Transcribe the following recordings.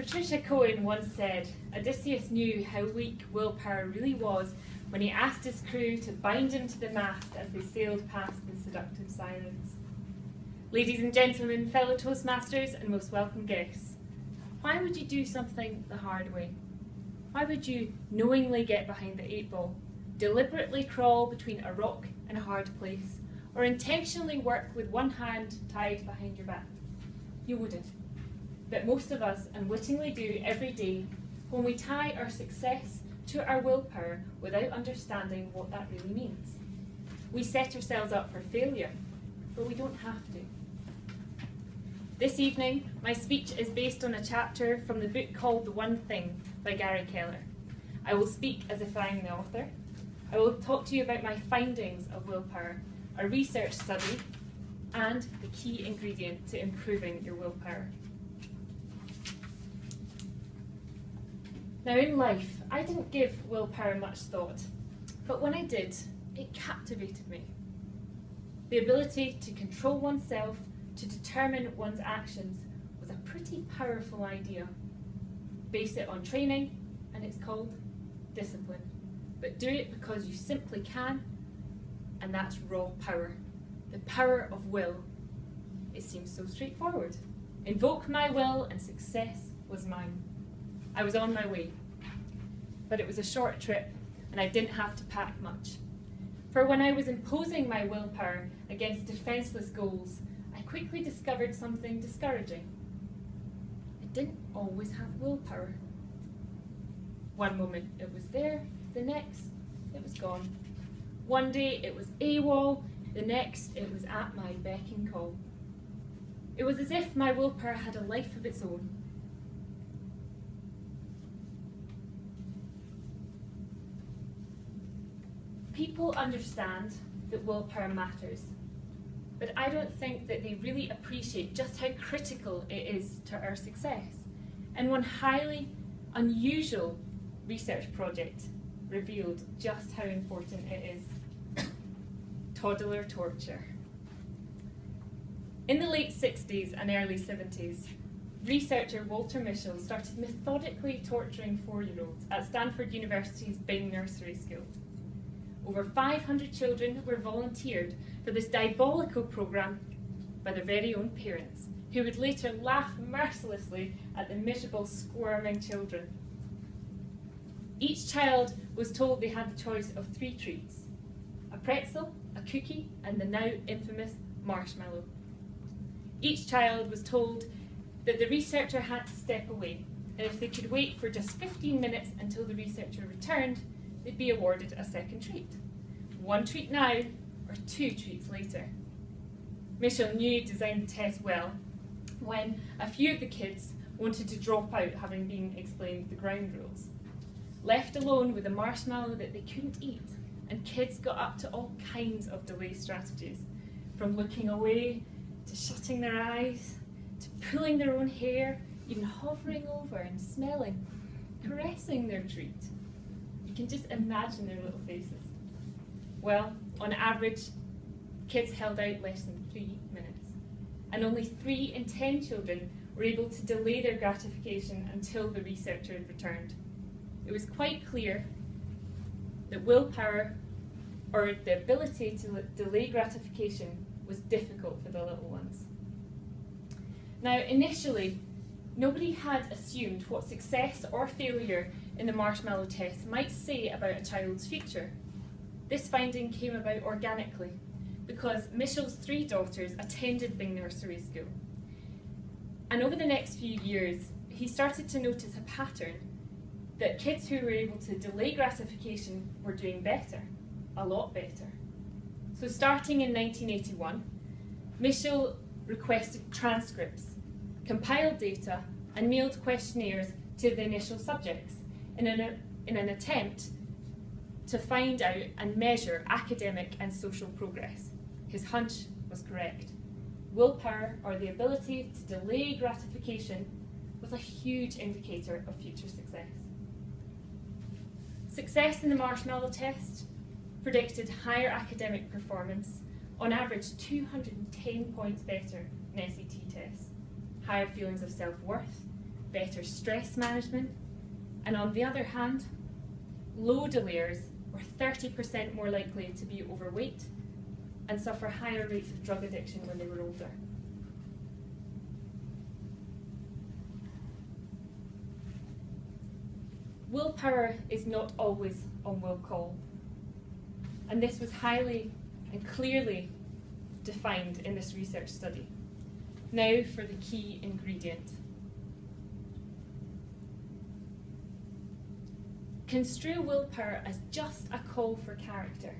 Patricia Cohen once said, Odysseus knew how weak willpower really was when he asked his crew to bind him to the mast as they sailed past the seductive silence. Ladies and gentlemen, fellow Toastmasters and most welcome guests, why would you do something the hard way? Why would you knowingly get behind the 8-ball, deliberately crawl between a rock and a hard place, or intentionally work with one hand tied behind your back? You wouldn't. But most of us unwittingly do every day when we tie our success to our willpower without understanding what that really means. We set ourselves up for failure, but we don't have to. This evening, my speech is based on a chapter from the book called The One Thing by Gary Keller. I will speak as if I am the author. I will talk to you about my findings of willpower, a research study, and the key ingredient to improving your willpower. Now in life, I didn't give willpower much thought, but when I did, it captivated me. The ability to control oneself, to determine one's actions, was a pretty powerful idea. Base it on training, and it's called discipline. But do it because you simply can, and that's raw power. The power of will. It seems so straightforward. Invoke my will, and success was mine. I was on my way, but it was a short trip and I didn't have to pack much. For when I was imposing my willpower against defenceless goals, I quickly discovered something discouraging. I didn't always have willpower. One moment it was there, the next it was gone. One day it was AWOL, the next it was at my beck and call. It was as if my willpower had a life of its own. People understand that willpower matters, but I don't think that they really appreciate just how critical it is to our success. And one highly unusual research project revealed just how important it is. Toddler torture. In the late 60s and early 70s, researcher Walter Mischel started methodically torturing 4-year-olds at Stanford University's Bing Nursery School. Over 500 children were volunteered for this diabolical program by their very own parents, who would later laugh mercilessly at the miserable, squirming children. Each child was told they had the choice of 3 treats: a pretzel, a cookie, and the now infamous marshmallow. Each child was told that the researcher had to step away, and if they could wait for just 15 minutes until the researcher returned, they'd be awarded a second treat. 1 treat now, or 2 treats later. Mischel knew he'd designed the test well when a few of the kids wanted to drop out, having been explained the ground rules. Left alone with a marshmallow that they couldn't eat, and kids got up to all kinds of delay strategies, from looking away, to shutting their eyes, to pulling their own hair, even hovering over and smelling, caressing their treat. You can just imagine their little faces. Well, on average, kids held out less than 3 minutes, and only 3 in 10 children were able to delay their gratification until the researcher had returned. It was quite clear that willpower, or the ability to delay gratification, was difficult for the little ones. Now, initially, nobody had assumed what success or failure in the marshmallow test might say about a child's future. This finding came about organically because Mischel's 3 daughters attended Bing Nursery School. And over the next few years, he started to notice a pattern that kids who were able to delay gratification were doing better, a lot better. So starting in 1981, Mischel requested transcripts, compiled data, and mailed questionnaires to the initial subjects in an attempt to find out and measure academic and social progress. His hunch was correct. Willpower, or the ability to delay gratification, was a huge indicator of future success. Success in the marshmallow test predicted higher academic performance, on average 210 points better in SAT tests, higher feelings of self-worth, better stress management, and on the other hand, low delayers were 30% more likely to be overweight and suffer higher rates of drug addiction when they were older. Willpower is not always on will call, and this was highly and clearly defined in this research study. Now for the key ingredient. Construe willpower as just a call for character,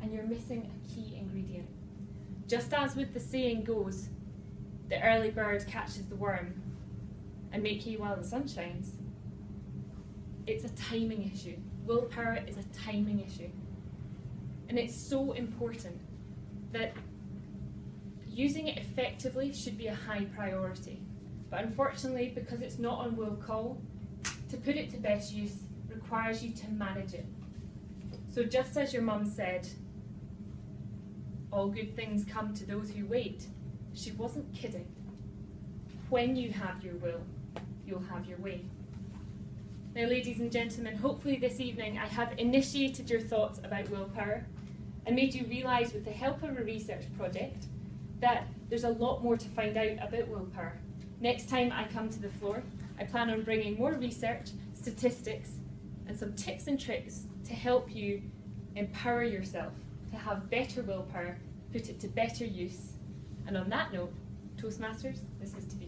and you're missing a key ingredient. Just as with the saying goes, the early bird catches the worm, and make hay while the sun shines. It's a timing issue. Willpower is a timing issue. And it's so important that using it effectively should be a high priority. But unfortunately, because it's not on will call, to put it to best use requires you to manage it. So just as your mum said, all good things come to those who wait, she wasn't kidding. When you have your will, you'll have your way. Now, ladies and gentlemen, hopefully this evening I have initiated your thoughts about willpower and made you realise with the help of a research project that there's a lot more to find out about willpower. Next time I come to the floor, I plan on bringing more research, statistics, and some tips and tricks to help you empower yourself to have better willpower, put it to better use. And on that note, Toastmasters, this is to be